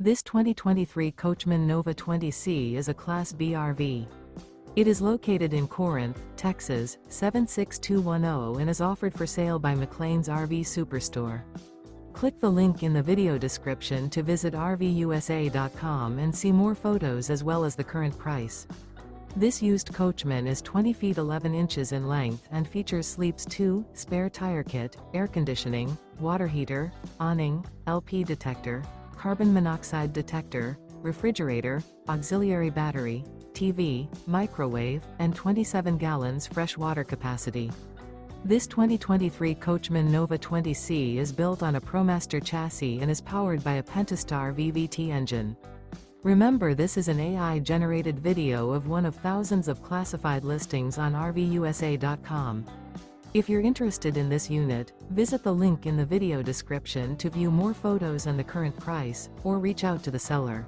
This 2023 Coachmen Nova 20C is a Class B RV. It is located in Corinth, Texas, 76210 and is offered for sale by McClain's RV Superstore. Click the link in the video description to visit RVUSA.com and see more photos as well as the current price. This used Coachman is 20 feet 11 inches in length and features sleeps 2, spare tire kit, air conditioning, water heater, awning, LP detector, carbon monoxide detector, refrigerator, auxiliary battery, TV, microwave, and 27 gallons fresh water capacity. This 2023 Coachmen Nova 20C is built on a ProMaster chassis and is powered by a Pentastar VVT engine. Remember, this is an AI-generated video of one of thousands of classified listings on RVUSA.com. If you're interested in this unit, visit the link in the video description to view more photos and the current price, or reach out to the seller.